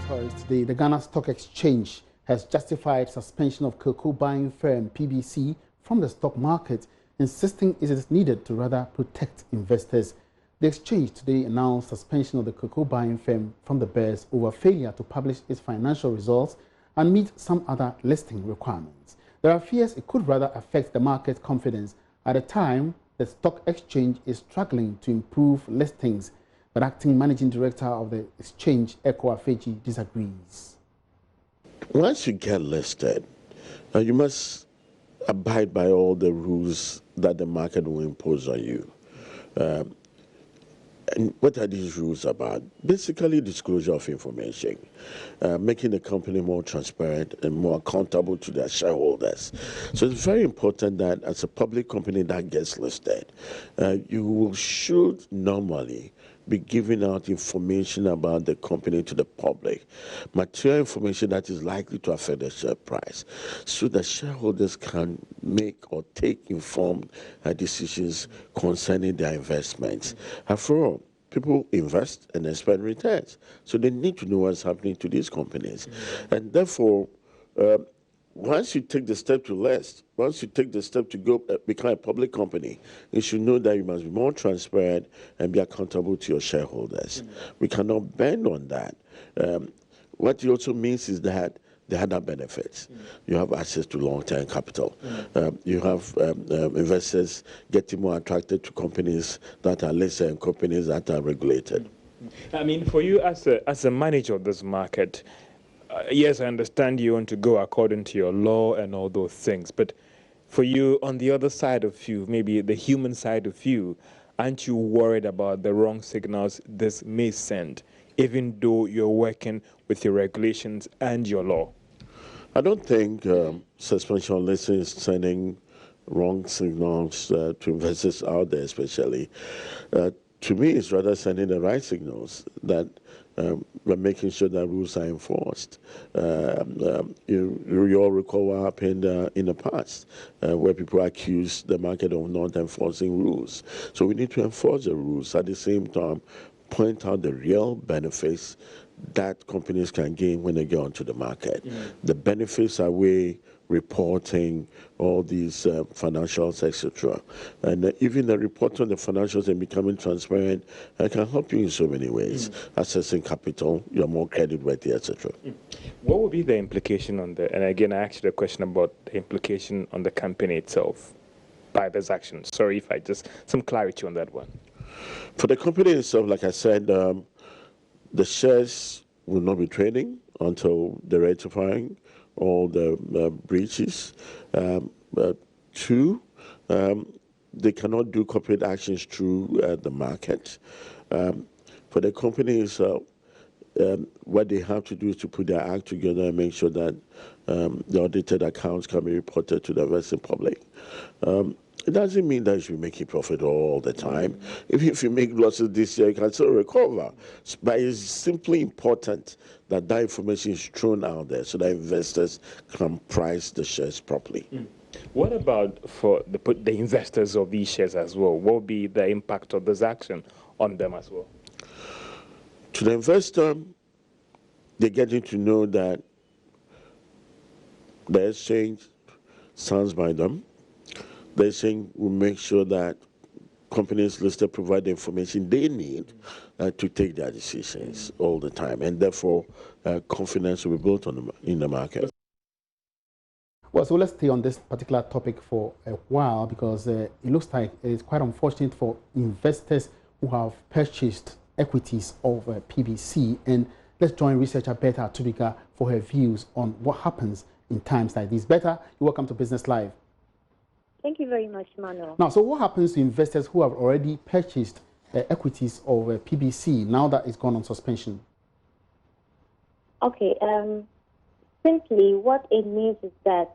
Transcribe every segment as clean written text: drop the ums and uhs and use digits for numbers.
Today, the Ghana Stock Exchange has justified suspension of cocoa buying firm PBC from the stock market, insisting it is needed to rather protect investors. The exchange today announced suspension of the cocoa buying firm from the bears over failure to publish its financial results and meet some other listing requirements. There are fears it could rather affect the market confidence at a time the stock exchange is struggling to improve listings. But acting managing director of the exchange, Eko Afeji, disagrees. Once you get listed, you must abide by all the rules that the market will impose on you. And what are these rules about? Basically, disclosure of information, making the company more transparent and more accountable to their shareholders. So it's very important that as a public company that gets listed, you should normally be giving out information about the company to the public, material information that is likely to affect the share price, so that shareholders can make or take informed decisions concerning their investments. After all, people invest and expect returns, so they need to know what's happening to these companies. And therefore, once you take the step to list, once you take the step to go become a public company, you should know that you must be more transparent and be accountable to your shareholders. We cannot bend on that. What it also means is that there are other benefits. You have access to long-term capital. You have investors getting more attracted to companies that are listed and companies that are regulated. I mean, for you as a manager of this market, yes, I understand you want to go according to your law and all those things, but for you, on the other side of you, maybe the human side of you, aren't you worried about the wrong signals this may send, even though you're working with your regulations and your law? I don't think suspension listing is sending wrong signals to investors out there, especially. To me, it's rather sending the right signals that we're making sure that rules are enforced. You all recall what happened in the past, where people accused the market of not enforcing rules. So we need to enforce the rules. At the same time, point out the real benefits that companies can gain when they get onto the market. The benefits are way reporting all these financials, etc. And even the report on the financials and becoming transparent can help you in so many ways. Accessing capital, you're more creditworthy, etc. What would be the implication on the, and again, I asked you a question about the implication on the company itself by this action. Sorry if I just, some clarity on that one. For the company itself, like I said, the shares will not be trading until the rectifying all the breaches. Two, they cannot do corporate actions through the market. For the companies, what they have to do is to put their act together and make sure that the audited accounts can be reported to the investing public. It doesn't mean that you should make a profit all the time. If you make losses this year, you can still recover. But it's simply important that that information is thrown out there so that investors can price the shares properly. What about for the investors of these shares as well? What will be the impact of this action on them as well? To the investor, they're getting to know that the exchange stands by them. The exchange will make sure that companies listed provide the information they need to take their decisions all the time, and therefore confidence will be built on in the market. Well, so let's stay on this particular topic for a while, because it looks like it is quite unfortunate for investors who have purchased equities of PBC. And let's join researcher Beta Atubika for her views on what happens in times like this. Beta, you're welcome to Business Live. Thank you very much, Manuel. Now, so what happens to investors who have already purchased equities of PBC now that it's gone on suspension? Okay, simply what it means is that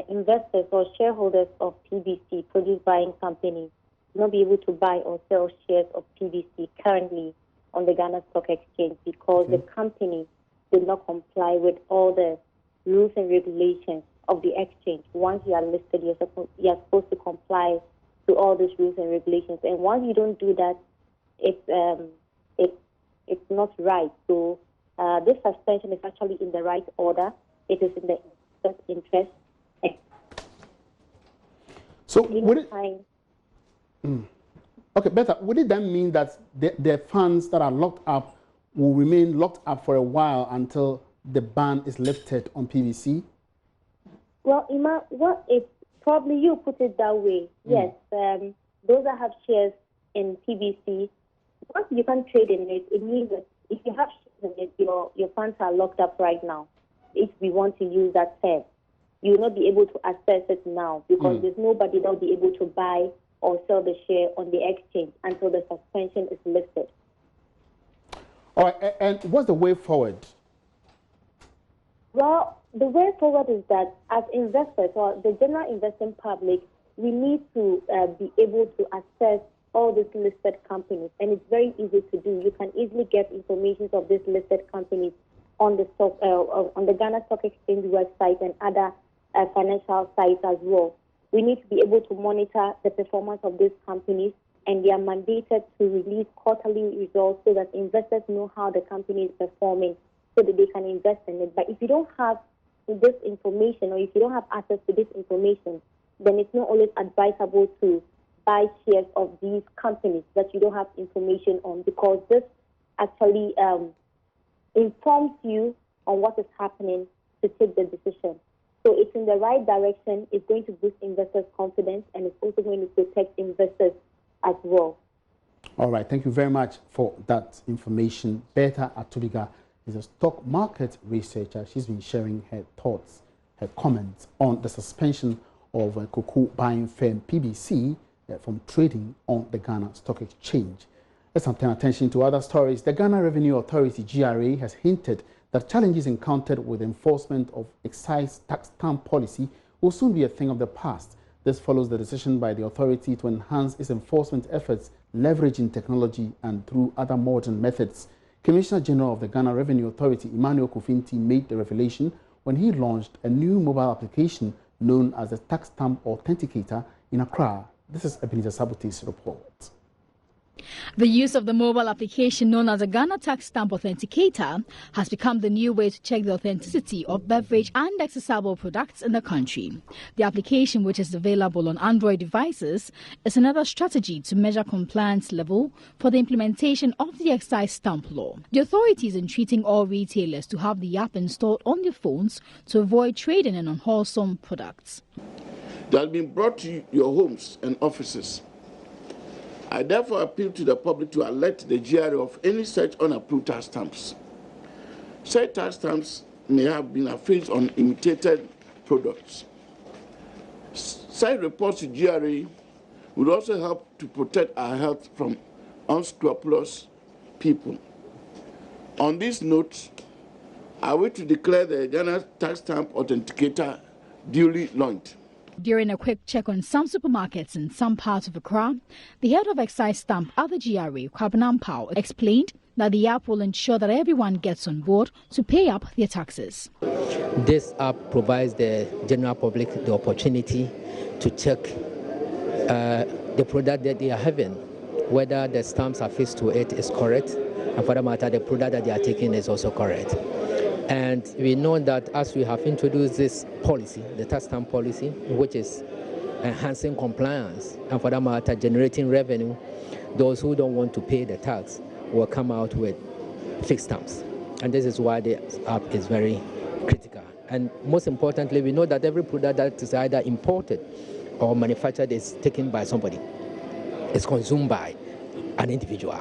investors or shareholders of PBC, produce buying company, will not be able to buy or sell shares of PBC currently on the Ghana Stock Exchange because the company did not comply with all the rules and regulations of the exchange. Once you are listed, you're supposed to comply to all these rules and regulations. And once you don't do that, it's not right. So this suspension is actually in the right order. It is in the best interest. So would it, okay, Betha, would it then mean that the funds that are locked up will remain locked up for a while until the ban is lifted on PVC? Well, Ima, what if probably you put it that way? Yes, those that have shares in PVC, once you can trade in it, it means that if you have shares in it, your funds are locked up right now. If we want to use that term, you will not be able to access it now because there's nobody that will be able to buy or sell the share on the exchange until the suspension is lifted. All right, and what's the way forward? Well, the way forward is that as investors or the general investing public, we need to be able to access all these listed companies, and it's very easy to do. You can easily get information of these listed companies on the on the Ghana Stock Exchange website and other financial sites as well. We need to be able to monitor the performance of these companies, and they are mandated to release quarterly results so that investors know how the company is performing so that they can invest in it. But if you don't have this information or if you don't have access to this information, then it's not always advisable to buy shares of these companies that you don't have information on, because this actually informs you on what is happening to take the decision. So it's in the right direction. It's going to boost investors' confidence, and it's also going to protect investors as well. All right, thank you very much for that information. Betha Atubiga is a stock market researcher. She's been sharing her thoughts, her comments on the suspension of cocoa buying firm PBC from trading on the Ghana Stock Exchange. Let's turn attention to other stories. The Ghana Revenue Authority, GRA, has hinted that challenges encountered with enforcement of excise tax stamp policy will soon be a thing of the past. This follows the decision by the authority to enhance its enforcement efforts, leveraging technology and through other modern methods. Commissioner General of the Ghana Revenue Authority, Emmanuel Kofinti, made the revelation when he launched a new mobile application known as the Tax Stamp Authenticator in Accra. This is Ebenezer Sabute's report. The use of the mobile application known as a Ghana Tax Stamp Authenticator has become the new way to check the authenticity of beverage and accessible products in the country. The application, which is available on Android devices, is another strategy to measure compliance level for the implementation of the excise stamp law. The authority is entreating all retailers to have the app installed on their phones to avoid trading in unwholesome products. They have been brought to your homes and offices. I therefore appeal to the public to alert the GRA of any such unapproved tax stamps. Such tax stamps may have been affixed on imitated products. Such reports to GRA would also help to protect our health from unscrupulous people. On this note, I wish to declare the Ghana Tax Stamp Authenticator duly launched. During a quick check on some supermarkets in some parts of Accra, the head of excise stamp at the GRA, Kwabenampao, explained that the app will ensure that everyone gets on board to pay up their taxes. This app provides the general public the opportunity to check the product that they are having, whether the stamps affixed to it is correct, and for that matter, the product that they are taking is also correct. And we know that as we have introduced this policy, the tax stamp policy, which is enhancing compliance and for that matter generating revenue, those who don't want to pay the tax will come out with fixed stamps. And this is why the app is very critical. And most importantly, we know that every product that is either imported or manufactured is taken by somebody. It's consumed by an individual.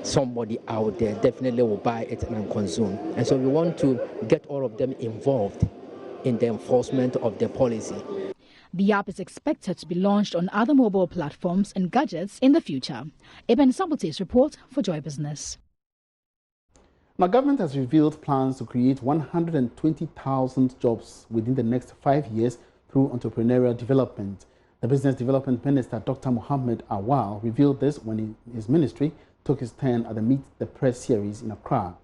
Somebody out there definitely will buy it and consume. And so we want to get all of them involved in the enforcement of the policy. The app is expected to be launched on other mobile platforms and gadgets in the future. Eben Sabute's report for Joy Business. Now, government has revealed plans to create 120,000 jobs within the next 5 years through entrepreneurial development. The Business Development Minister, Dr. Mohammed Awal, revealed this when his ministry took his turn at the Meet the Press series in Accra.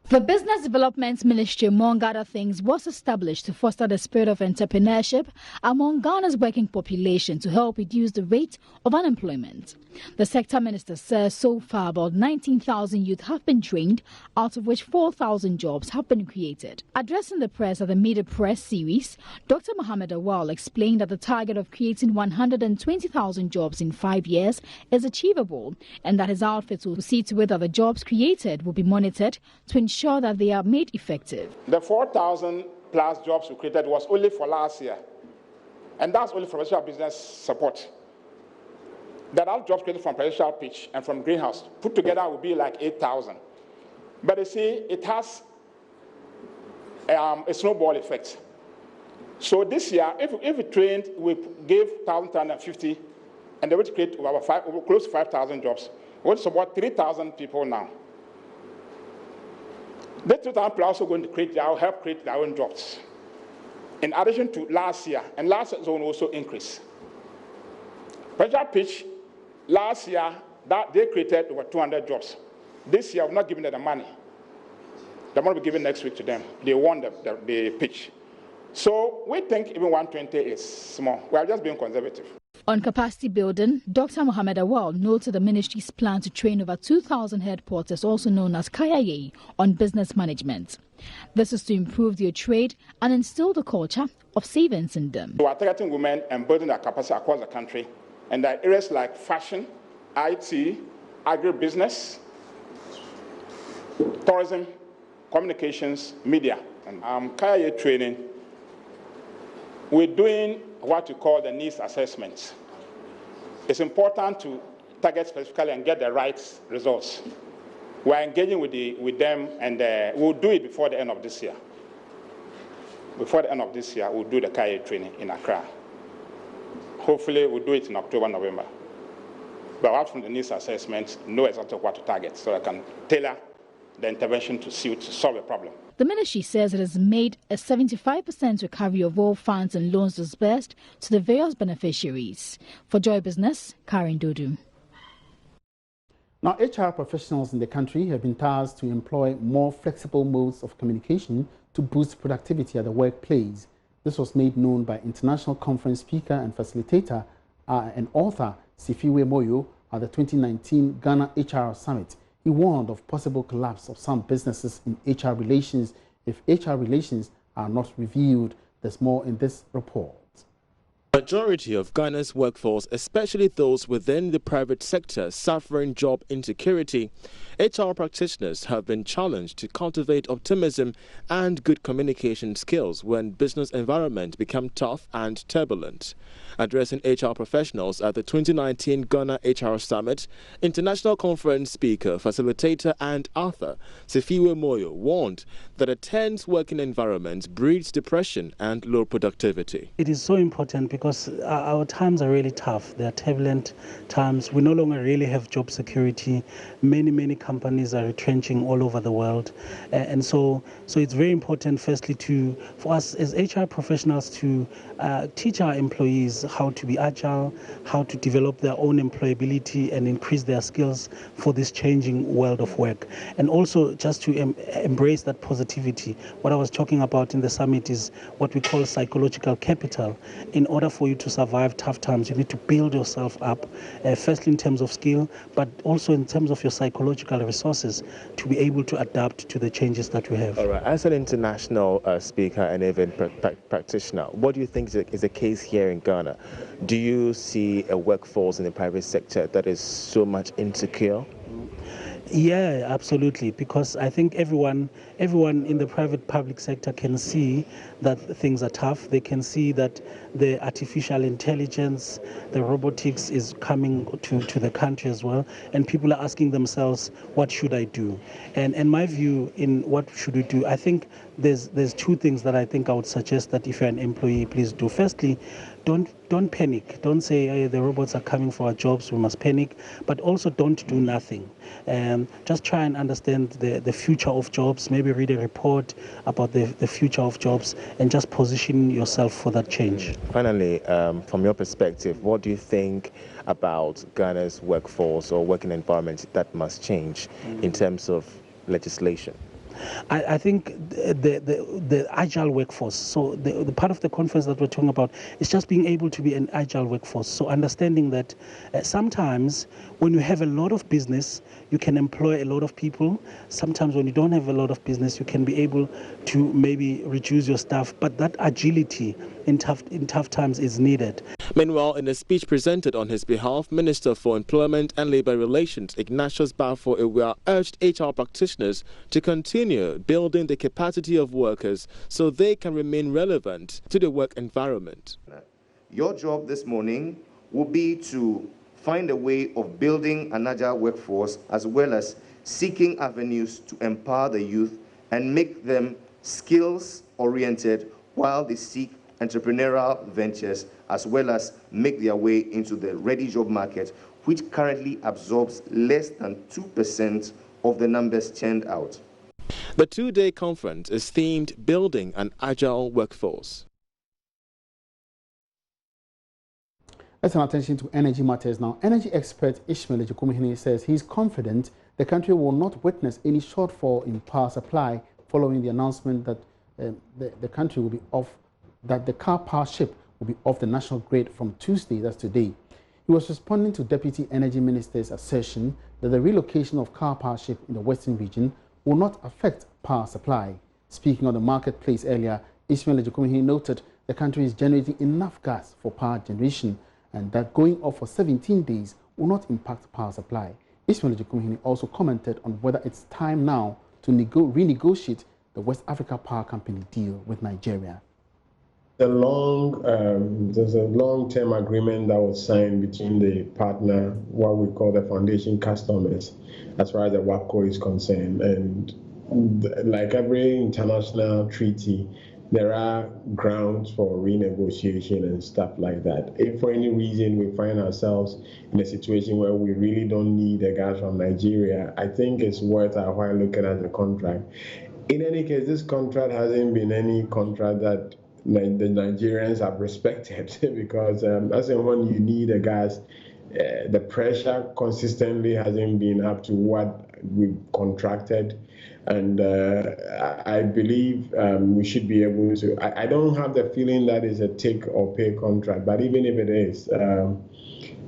The Business Development Ministry, among other things, was established to foster the spirit of entrepreneurship among Ghana's working population to help reduce the rate of unemployment. The sector minister says so far about 19,000 youth have been trained, out of which 4,000 jobs have been created. Addressing the press at the Meet the Press series, Dr. Mohammed Awal explained that the target of creating 120,000 jobs in 5 years is achievable and that his outfit will see to it that the jobs created will be monitored to ensure that they are made effective. The 4,000 plus jobs we created was only for last year, and that's only for professional business support. There are jobs created from professional pitch and from greenhouse. Put together will be like 8,000. But you see, it has a snowball effect. So this year, if we trained, we gave 1,250, and they would create close to 5,000 jobs. We're about 3,000 people now. The 2,000 people are also going to help create their own jobs. In addition to last year, and last year zone also increased. Pressure pitch, last year, that they created over 200 jobs. This year, we're not giving them the money. The money will be given next week to them. They won the pitch. So we think even 120 is small. We are just being conservative. On capacity building, Dr. Mohammed Awal noted the ministry's plan to train over 2,000 headquarters, also known as KIA, on business management. This is to improve their trade and instill the culture of savings in them. We are targeting women and building their capacity across the country. And there are areas like fashion, IT, agribusiness, tourism, communications, media. And KIA training, we're doing what we call the needs assessments. It's important to target specifically and get the right results. We're engaging with them, and we'll do it before the end of this year. Before the end of this year, we'll do the KIA training in Accra. Hopefully, we'll do it in October, November. But out from the needs assessment, know exactly what to target, so I can tailor the intervention to solve the problem. The ministry says it has made a 75% recovery of all funds and loans disbursed to the various beneficiaries. For Joy Business, Karen Dodu. Now, HR professionals in the country have been tasked to employ more flexible modes of communication to boost productivity at the workplace. This was made known by international conference speaker and facilitator and author Sifiwe Moyo at the 2019 Ghana HR Summit. He warned of possible collapse of some businesses in HR relations if HR relations are not reviewed. There's more in this report. Majority of Ghana's workforce, especially those within the private sector suffering job insecurity, HR practitioners have been challenged to cultivate optimism and good communication skills when business environment become tough and turbulent. Addressing HR professionals at the 2019 Ghana HR Summit, international conference speaker, facilitator and author Sifiwe Moyo warned that a tense working environment breeds depression and low productivity. It is so important because our times are really tough. They are turbulent times. We no longer really have job security. Many companies are retrenching all over the world. And so it's very important, firstly, for us as HR professionals to teach our employees how to be agile, how to develop their own employability and increase their skills for this changing world of work. And also just to embrace that positivity. What I was talking about in the summit is what we call psychological capital. In order for you to survive tough times, you need to build yourself up, firstly in terms of skill, but also in terms of your psychological resources to be able to adapt to the changes that we have. All right. As an international speaker and even practitioner, what do you think is the case here in Ghana? Do you see a workforce in the private sector that is so much insecure? Yeah, absolutely, because I think everyone in the private public sector can see that things are tough. They can see that the artificial intelligence, the robotics is coming to the country as well, and people are asking themselves, what should I do? And my view in what should we do, I think there's two things that I think I would suggest that if you're an employee, please do. Firstly, don't panic. Don't say, hey, the robots are coming for our jobs, we must panic. But also don't do nothing. Just try and understand the future of jobs. Maybe read a report about the future of jobs and just position yourself for that change. Finally, from your perspective, what do you think about Ghana's workforce or working environment that must change in terms of legislation? I think the agile workforce, so the part of the conference that we're talking about is just being able to be an agile workforce. So understanding that sometimes when you have a lot of business, you can employ a lot of people. Sometimes when you don't have a lot of business, you can be able to maybe reduce your staff. But that agility in tough times is needed. Meanwhile, in a speech presented on his behalf, Minister for Employment and Labour Relations Ignatius Bafo-Ewia urged HR practitioners to continue building the capacity of workers so they can remain relevant to the work environment. Your job this morning will be to find a way of building an agile workforce, as well as seeking avenues to empower the youth and make them skills-oriented while they seek entrepreneurial ventures, as well as make their way into the ready job market, which currently absorbs less than 2% of the numbers churned out. The two-day conference is themed Building an Agile Workforce. Let's turn attention to energy matters now. Energy expert Ishmael Ejukumihini says he's confident the country will not witness any shortfall in power supply following the announcement that the country will be off, that the car power ship will be off the national grid from Tuesday, that's today. He was responding to Deputy Energy Minister's assertion that the relocation of car power ship in the western region will not affect power supply. Speaking on the marketplace earlier, Ishmael Ejukumihini noted the country is generating enough gas for power generation and that going off for 17 days will not impact power supply. Ishmael Ejukumihini also commented on whether it's time now to renegotiate the West Africa Power Company deal with Nigeria. There's a long-term agreement that was signed between the partner, what we call the foundation customers, as far as the WAPCO is concerned. And like every international treaty, there are grounds for renegotiation and stuff like that. If for any reason we find ourselves in a situation where we really don't need the gas from Nigeria, I think it's worth our while looking at the contract. In any case, this contract hasn't been any contract that the Nigerians have respected because as and when you need a gas, the pressure consistently hasn't been up to what we've contracted. And I believe we should be able to, I don't have the feeling that it's a take or pay contract, but even if it is,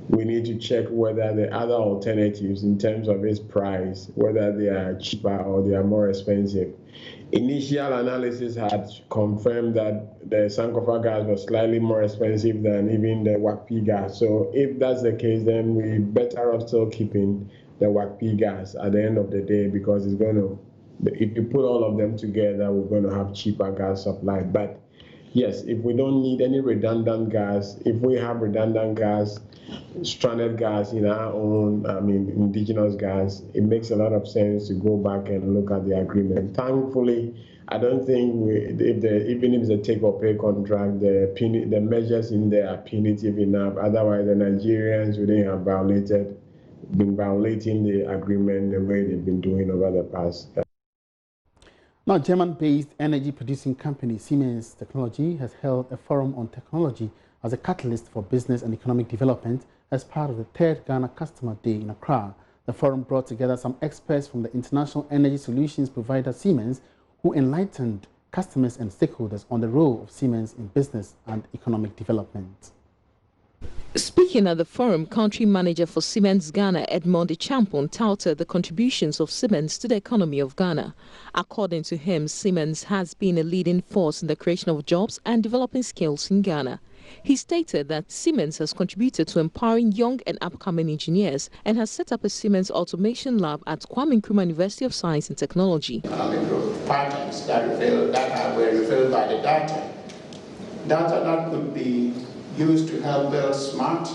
we need to check whether the other alternatives in terms of its price, whether they are cheaper or they are more expensive. Initial analysis had confirmed that the Sankofa gas was slightly more expensive than even the WACP gas. So if that's the case, then we're better off still keeping the WACP gas at the end of the day, because it's going to, if you put all of them together, we're going to have cheaper gas supply. But yes, if we don't need any redundant gas, if we have redundant gas, stranded gas in our own, indigenous gas, it makes a lot of sense to go back and look at the agreement. Thankfully, I don't think even if it's a take or pay contract, the measures in there are punitive enough. Otherwise, the Nigerians wouldn't have been violating the agreement the way they've been doing over the past. Now, German-based energy-producing company Siemens Technology has held a forum on technology as a catalyst for business and economic development as part of the 3rd Ghana Customer Day in Accra. The forum brought together some experts from the international energy solutions provider Siemens, who enlightened customers and stakeholders on the role of Siemens in business and economic development. Speaking at the forum, country manager for Siemens Ghana, Edmond de Champon, touted the contributions of Siemens to the economy of Ghana. According to him, Siemens has been a leading force in the creation of jobs and developing skills in Ghana. He stated that Siemens has contributed to empowering young and upcoming engineers and has set up a Siemens Automation Lab at Kwame Nkrumah University of Science and Technology. Economic growth patterns that were revealed by the data that could be used to help build smart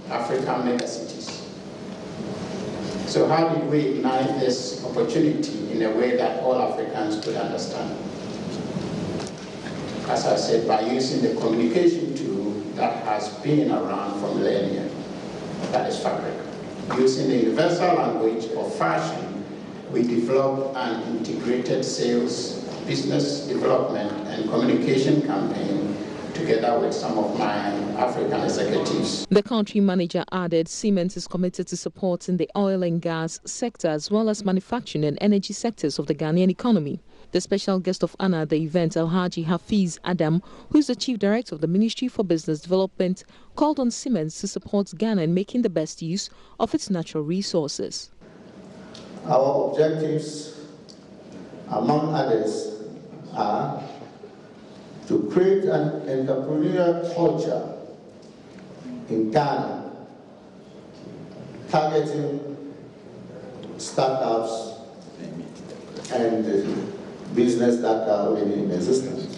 African megacities. So how did we ignite this opportunity in a way that all Africans could understand? As I said, by using the communication tool that has been around for millennia, that is Fabric. Using the universal language of fashion, we developed an integrated sales, business development, and communication campaign to together with some of my African executives. The country manager added Siemens is committed to supporting the oil and gas sector as well as manufacturing and energy sectors of the Ghanaian economy. The special guest of honor at the event, Alhaji Hafiz Adam, who is the chief director of the Ministry for Business Development, called on Siemens to support Ghana in making the best use of its natural resources. Our objectives, among others, are to create an entrepreneurial culture in Ghana, targeting startups and business that are already in existence.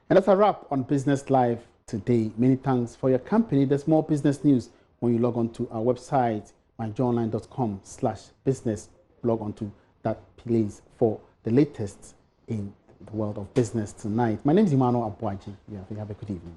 And that's a wrap on Business Live today. Many thanks for your company. There's more business news when you log on to our website, myjoyonline.com/business. Log on to that place for the latest in the world of business tonight. My name is Emmanuel Abuaji. Have a good evening.